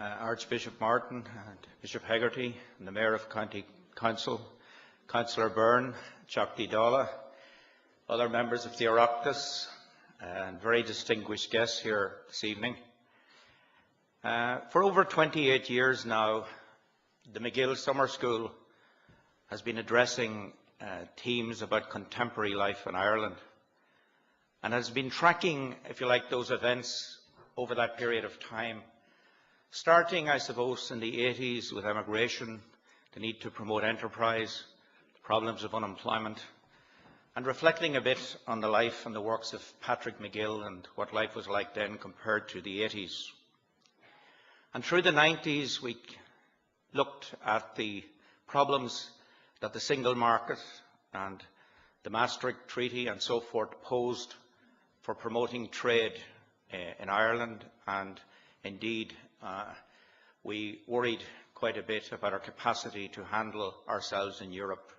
Archbishop Martin, and Bishop Hegarty, and the Mayor of County Council, Councillor Byrne, Chokti Dalla, other members of the Oireachtas, and very distinguished guests here this evening. For over 28 years now, the McGill Summer School has been addressing themes about contemporary life in Ireland, and has been tracking, if you like, those events over that period of time, starting, I suppose, in the 80s with emigration, the need to promote enterprise, the problems of unemployment, and reflecting a bit on the life and the works of Patrick McGill and what life was like then compared to the 80s. And through the 90s, we looked at the problems that the single market and the Maastricht Treaty and so forth posed for promoting trade in Ireland, and indeed we worried quite a bit about our capacity to handle ourselves in Europe.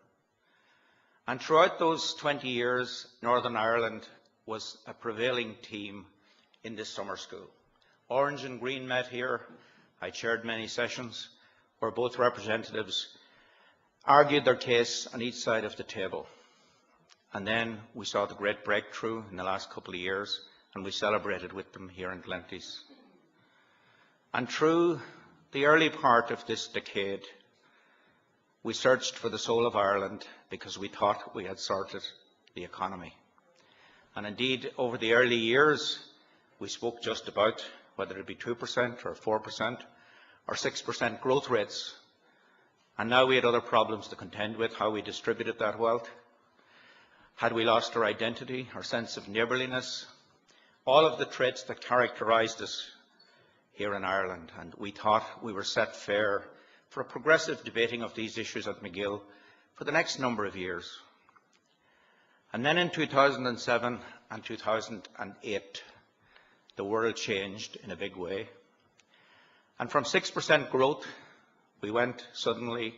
And throughout those 20 years, Northern Ireland was a prevailing theme in this summer school. Orange and Green met here. I chaired many sessions where both representatives argued their case on each side of the table. And then we saw the great breakthrough in the last couple of years, and we celebrated with them here in Glenties. And through the early part of this decade, we searched for the soul of Ireland because we thought we had sorted the economy. And indeed, over the early years, we spoke just about whether it be 2% or 4% or 6% growth rates. And now we had other problems to contend with, how we distributed that wealth. Had we lost our identity, our sense of neighbourliness, all of the traits that characterised us here in Ireland. And we thought we were set fair for a progressive debating of these issues at McGill for the next number of years. And then in 2007 and 2008, the world changed in a big way. And from 6% growth, we went suddenly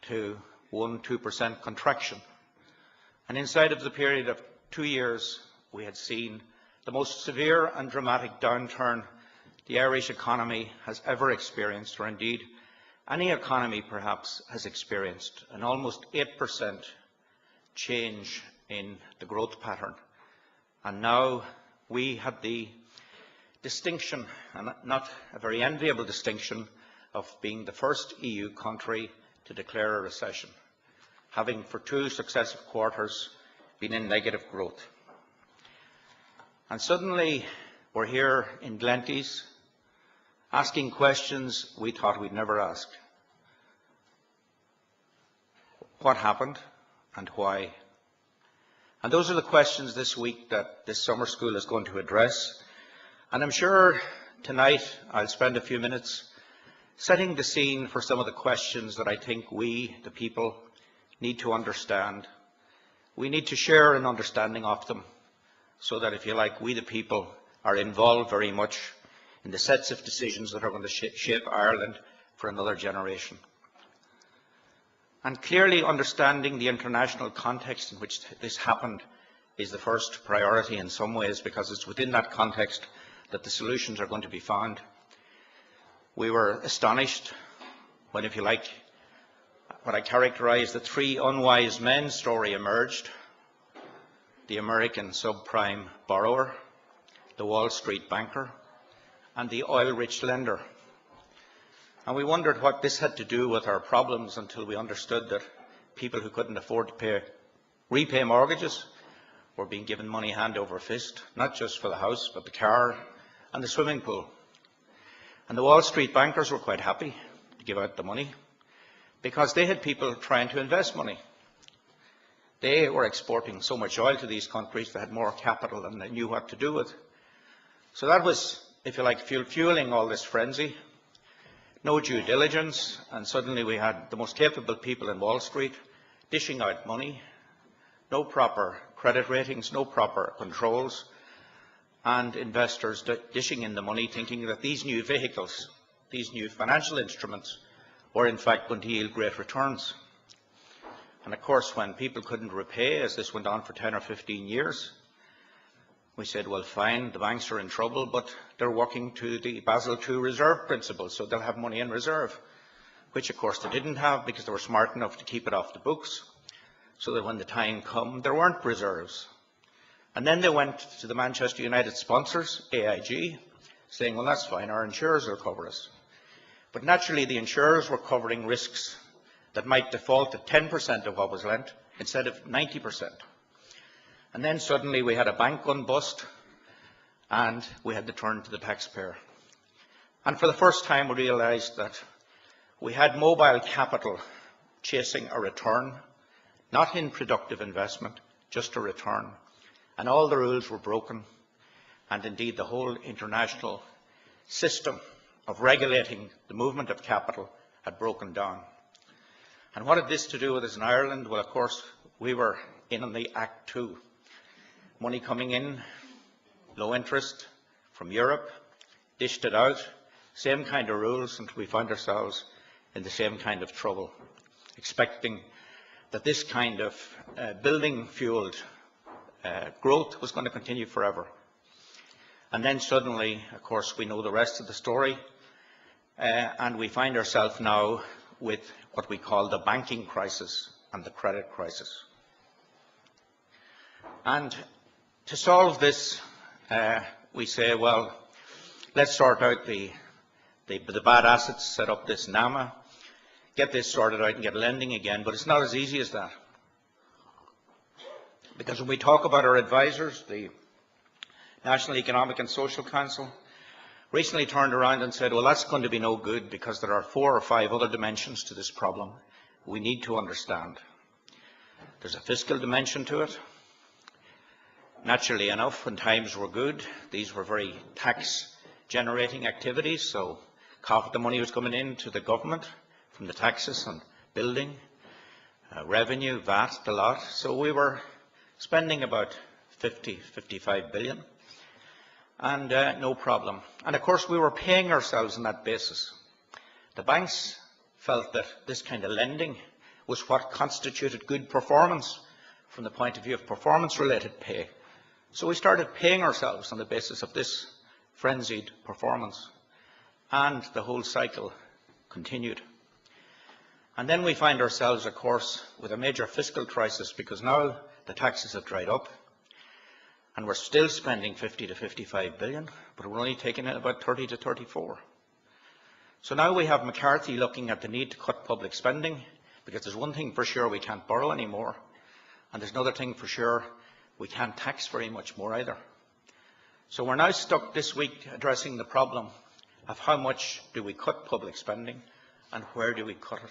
to 1–2% contraction. And inside of the period of 2 years, we had seen the most severe and dramatic downturn the Irish economy has ever experienced, or indeed any economy perhaps has experienced, an almost 8% change in the growth pattern. And now we had the distinction, and not a very enviable distinction, of being the first EU country to declare a recession, having for 2 successive quarters been in negative growth. And suddenly we're here in Glenties asking questions we thought we'd never ask. What happened and why? And those are the questions this week that this summer school is going to address. And I'm sure tonight I'll spend a few minutes setting the scene for some of the questions that I think we, the people, need to understand. We need to share an understanding of them so that, if you like, we, the people, are involved very much in the sets of decisions that are going to shape Ireland for another generation. And clearly understanding the international context in which this happened is the first priority in some ways, because it's within that context that the solutions are going to be found. We were astonished when, if you like, what I characterize the 3 unwise men story emerged: the American subprime borrower, the Wall Street banker, and the oil-rich lender. And we wondered what this had to do with our problems until we understood that people who couldn't afford to repay mortgages were being given money hand over fist, not just for the house, but the car and the swimming pool. And the Wall Street bankers were quite happy to give out the money because they had people trying to invest money. They were exporting so much oil to these countries, they had more capital than they knew what to do with. So that was, if you like, fueling all this frenzy. No due diligence, and suddenly we had the most capable people in Wall Street dishing out money, no proper credit ratings, no proper controls, and investors dishing in the money thinking that these new vehicles, these new financial instruments, were in fact going to yield great returns. And of course, when people couldn't repay, as this went on for 10 or 15 years, We said, well, fine, the banks are in trouble, but they're working to the Basel II reserve principle, so they'll have money in reserve, which of course they didn't have because they were smart enough to keep it off the books, so that when the time came, there weren't reserves. And then they went to the Manchester United sponsors, AIG, saying, well, that's fine, our insurers will cover us. But naturally, the insurers were covering risks that might default at 10% of what was lent instead of 90%. And then suddenly we had a bank run bust, and we had to turn to the taxpayer. And for the first time, we realized that we had mobile capital chasing a return, not in productive investment, just a return. And all the rules were broken, and indeed the whole international system of regulating the movement of capital had broken down. And what had this to do with us in Ireland? Well, of course, we were in on the Act 2. Money coming in, low interest from Europe, dished it out, same kind of rules, and we found ourselves in the same kind of trouble, expecting that this kind of building-fueled growth was going to continue forever. And then suddenly, of course, we know the rest of the story, and we find ourselves now with what we call the banking crisis and the credit crisis. And to solve this, we say, well, let's sort out the bad assets, set up this NAMA, get this sorted out and get lending again, but it's not as easy as that. Because when we talk about our advisors, the National Economic and Social Council recently turned around and said, well, that's going to be no good because there are 4 or 5 other dimensions to this problem we need to understand. There's a fiscal dimension to it. Naturally enough, when times were good, these were very tax-generating activities, so half of the money was coming in to the government from the taxes on building, revenue, VAT, the lot. So we were spending about 55 billion, and no problem. And of course, we were paying ourselves on that basis. The banks felt that this kind of lending was what constituted good performance from the point of view of performance-related pay. So we started paying ourselves on the basis of this frenzied performance, and the whole cycle continued. And then we find ourselves, of course, with a major fiscal crisis because now the taxes have dried up, and we're still spending 50 to 55 billion, but we're only taking in about 30 to 34. So now we have McCarthy looking at the need to cut public spending, because there's one thing for sure, we can't borrow anymore, and there's another thing for sure, we can't tax very much more either. So we're now stuck this week addressing the problem of how much do we cut public spending and where do we cut it.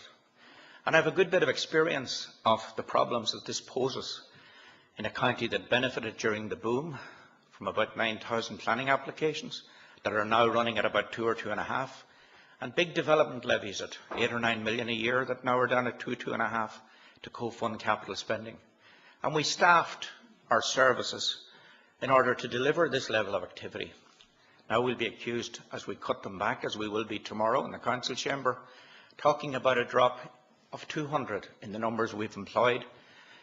And I have a good bit of experience of the problems that this poses in a county that benefited during the boom from about 9,000 planning applications that are now running at about 2 or 2.5, and big development levies at 8 or 9 million a year that now are down at 2.5 to co-fund capital spending. And we staffed our services in order to deliver this level of activity. Now we'll be accused, as we cut them back, as we will be tomorrow in the council chamber, talking about a drop of 200 in the numbers we've employed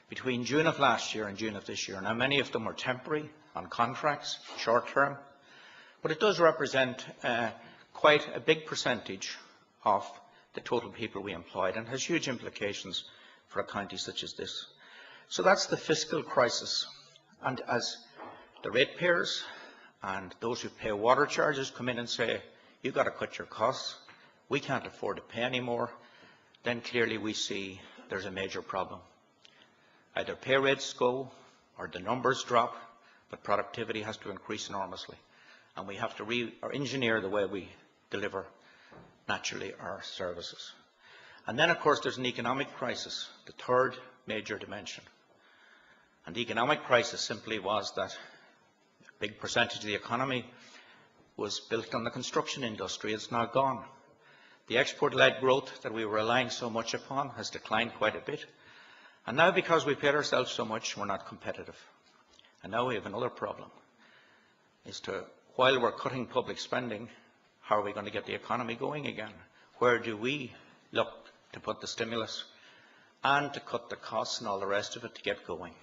between June of last year and June of this year. Now many of them were temporary, on contracts, short term, but it does represent quite a big percentage of the total people we employed and has huge implications for a county such as this. So that's the fiscal crisis. And as the ratepayers and those who pay water charges come in and say, you've got to cut your costs, we can't afford to pay anymore, then clearly we see there's a major problem. Either pay rates go or the numbers drop, but productivity has to increase enormously. And we have to re-engineer the way we deliver, naturally, our services. And then, of course, there's an economic crisis, the third major dimension. And the economic crisis simply was that a big percentage of the economy was built on the construction industry. It's now gone. The export-led growth that we were relying so much upon has declined quite a bit. And now, because we paid ourselves so much, we're not competitive. And now we have another problem, as to, while we're cutting public spending, how are we going to get the economy going again? Where do we look to put the stimulus and to cut the costs and all the rest of it to get going?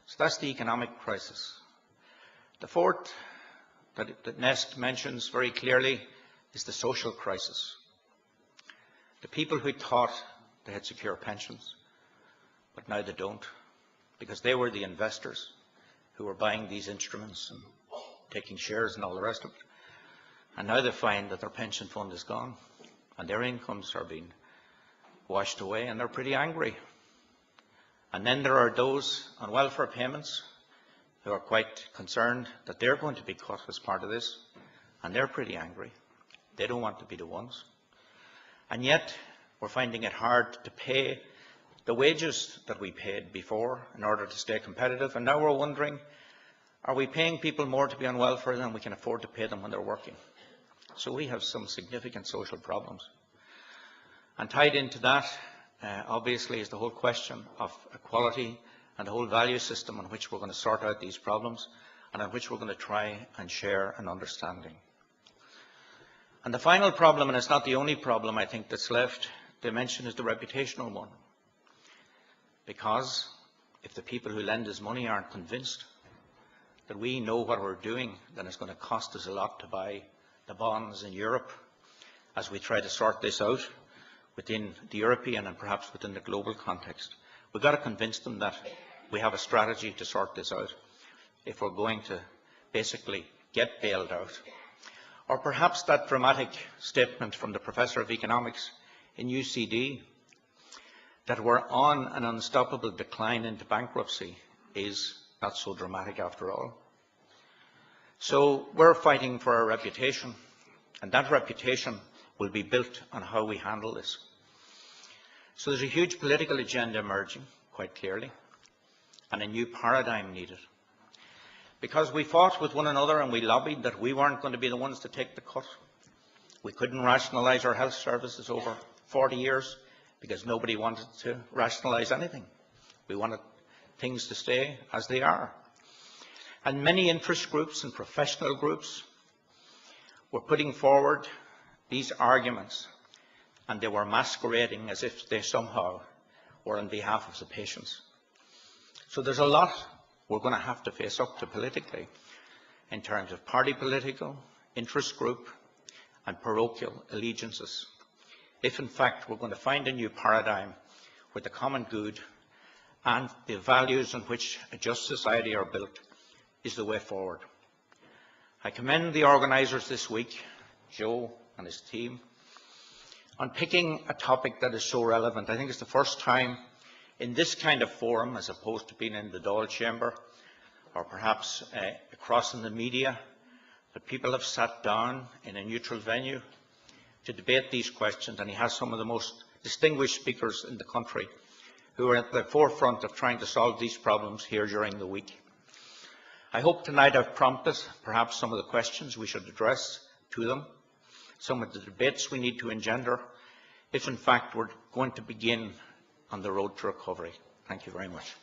So that's the economic crisis. The fourth that Nest mentions very clearly is the social crisis. The people who thought they had secure pensions, but now they don't, because they were the investors who were buying these instruments and taking shares and all the rest of it. And now they find that their pension fund is gone and their incomes are being washed away, and they're pretty angry. And then there are those on welfare payments who are quite concerned that they're going to be cut as part of this, and they're pretty angry. They don't want to be the ones. And yet we're finding it hard to pay the wages that we paid before in order to stay competitive, and now we're wondering, are we paying people more to be on welfare than we can afford to pay them when they're working? So we have some significant social problems. And tied into that, obviously, is the whole question of equality and the whole value system on which we're going to sort out these problems and on which we're going to try and share an understanding. And the final problem, and it's not the only problem I think that's left to mention, is the reputational one. Because if the people who lend us money aren't convinced that we know what we're doing, then it's going to cost us a lot to buy the bonds in Europe as we try to sort this out within the European and perhaps within the global context. We've got to convince them that we have a strategy to sort this out if we're going to basically get bailed out. Or perhaps that dramatic statement from the Professor of Economics in UCD that we're on an unstoppable decline into bankruptcy is not so dramatic after all. So we're fighting for our reputation, and that reputation will be built on how we handle this. So there's a huge political agenda emerging, quite clearly, and a new paradigm needed. Because we fought with one another and we lobbied that we weren't going to be the ones to take the cut. We couldn't rationalise our health services over 40 years because nobody wanted to rationalise anything. We wanted things to stay as they are. And many interest groups and professional groups were putting forward these arguments, and they were masquerading as if they somehow were on behalf of the patients. So there's a lot we're going to have to face up to politically in terms of party political, interest group and parochial allegiances, if in fact we're going to find a new paradigm where the common good and the values on which a just society are built is the way forward. I commend the organisers this week, Joe and his team, on picking a topic that is so relevant. I think it's the first time in this kind of forum, as opposed to being in the Dáil chamber or perhaps across in the media, that people have sat down in a neutral venue to debate these questions, and he has some of the most distinguished speakers in the country who are at the forefront of trying to solve these problems here during the week. I hope tonight I've prompted perhaps some of the questions we should address to them, some of the debates we need to engender, if in fact we're going to begin on the road to recovery. Thank you very much.